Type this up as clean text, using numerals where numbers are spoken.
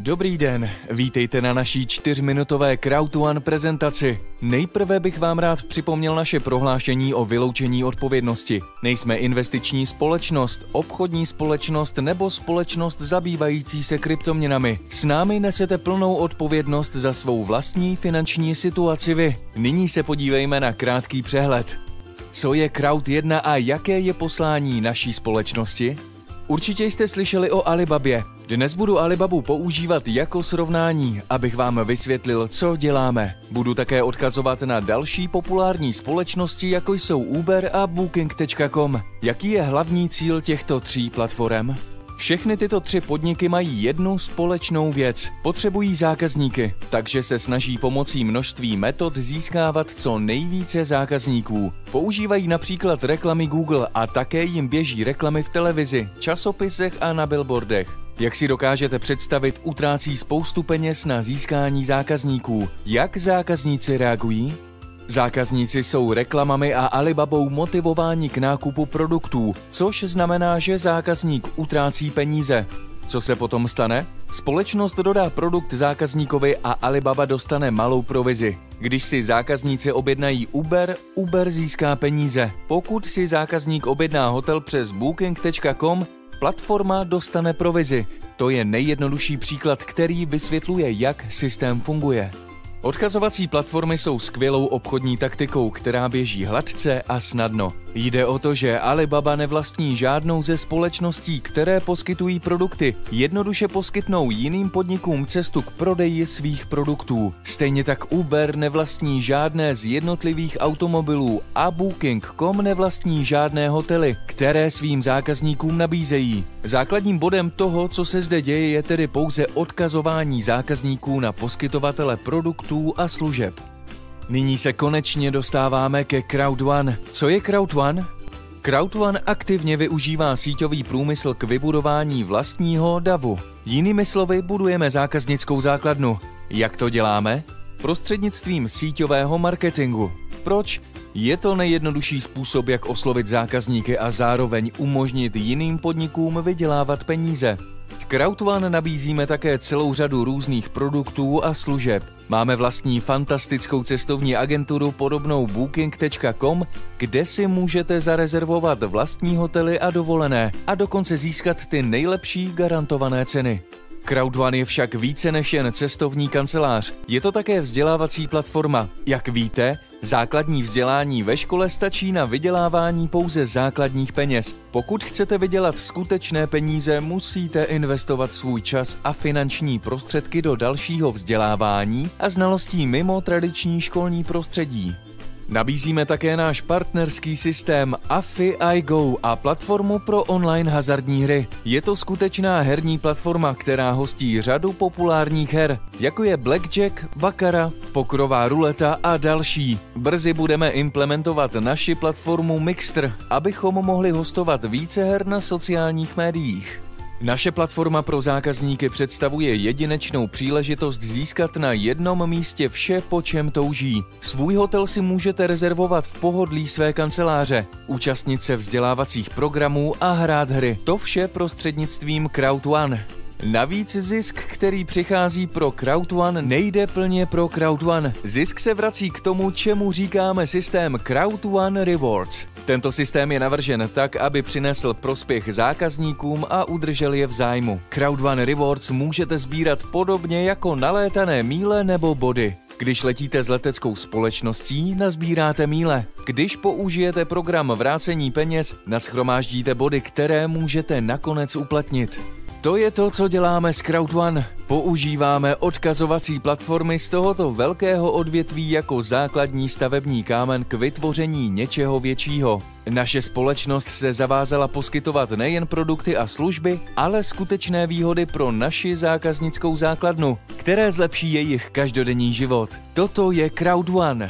Dobrý den, vítejte na naší 4minutové Crowd1 prezentaci. Nejprve bych vám rád připomněl naše prohlášení o vyloučení odpovědnosti. Nejsme investiční společnost, obchodní společnost nebo společnost zabývající se kryptoměnami. S námi nesete plnou odpovědnost za svou vlastní finanční situaci vy. Nyní se podívejme na krátký přehled. Co je Crowd1 a jaké je poslání naší společnosti? Určitě jste slyšeli o Alibabě. Dnes budu Alibabu používat jako srovnání, abych vám vysvětlil, co děláme. Budu také odkazovat na další populární společnosti, jako jsou Uber a Booking.com. Jaký je hlavní cíl těchto tří platform? Všechny tyto tři podniky mají jednu společnou věc. Potřebují zákazníky, takže se snaží pomocí množství metod získávat co nejvíce zákazníků. Používají například reklamy Google a také jim běží reklamy v televizi, časopisech a na billboardech. Jak si dokážete představit, utrácí spoustu peněz na získání zákazníků. Jak zákazníci reagují? Zákazníci jsou reklamami a Alibabou motivováni k nákupu produktů, což znamená, že zákazník utrácí peníze. Co se potom stane? Společnost dodá produkt zákazníkovi a Alibaba dostane malou provizi. Když si zákazníci objednají Uber, Uber získá peníze. Pokud si zákazník objedná hotel přes Booking.com, platforma dostane provizi. To je nejjednodušší příklad, který vysvětluje, jak systém funguje. Odkazovací platformy jsou skvělou obchodní taktikou, která běží hladce a snadno. Jde o to, že Alibaba nevlastní žádnou ze společností, které poskytují produkty. Jednoduše poskytnou jiným podnikům cestu k prodeji svých produktů. Stejně tak Uber nevlastní žádné z jednotlivých automobilů a Booking.com nevlastní žádné hotely, které svým zákazníkům nabízejí. Základním bodem toho, co se zde děje, je tedy pouze odkazování zákazníků na poskytovatele produktů a služeb. Nyní se konečně dostáváme ke Crowd1. Co je Crowd1? Crowd1 aktivně využívá síťový průmysl k vybudování vlastního davu. Jinými slovy, budujeme zákaznickou základnu. Jak to děláme? Prostřednictvím síťového marketingu. Proč? Je to nejjednodušší způsob, jak oslovit zákazníky a zároveň umožnit jiným podnikům vydělávat peníze. V Crowd1 nabízíme také celou řadu různých produktů a služeb. Máme vlastní fantastickou cestovní agenturu podobnou Booking.com, kde si můžete zarezervovat vlastní hotely a dovolené a dokonce získat ty nejlepší garantované ceny. Crowd1 je však více než jen cestovní kancelář. Je to také vzdělávací platforma. Jak víte, základní vzdělání ve škole stačí na vydělávání pouze základních peněz. Pokud chcete vydělat skutečné peníze, musíte investovat svůj čas a finanční prostředky do dalšího vzdělávání a znalostí mimo tradiční školní prostředí. Nabízíme také náš partnerský systém AFI.go a platformu pro online hazardní hry. Je to skutečná herní platforma, která hostí řadu populárních her, jako je Blackjack, Baccarat, pokerová ruleta a další. Brzy budeme implementovat naši platformu Mixer, abychom mohli hostovat více her na sociálních médiích. Naše platforma pro zákazníky představuje jedinečnou příležitost získat na jednom místě vše, po čem touží. Svůj hotel si můžete rezervovat v pohodlí své kanceláře, účastnit se vzdělávacích programů a hrát hry. To vše prostřednictvím Crowd1. Navíc zisk, který přichází pro Crowd1, nejde plně pro Crowd1. Zisk se vrací k tomu, čemu říkáme systém Crowd1 Rewards. Tento systém je navržen tak, aby přinesl prospěch zákazníkům a udržel je v zájmu. Crowd1 Rewards můžete sbírat podobně jako nalétané míle nebo body. Když letíte s leteckou společností, nazbíráte míle. Když použijete program vrácení peněz, nashromáždíte body, které můžete nakonec uplatnit. To je to, co děláme s Crowd1. Používáme odkazovací platformy z tohoto velkého odvětví jako základní stavební kámen k vytvoření něčeho většího. Naše společnost se zavázala poskytovat nejen produkty a služby, ale skutečné výhody pro naši zákaznickou základnu, které zlepší jejich každodenní život. Toto je Crowd1.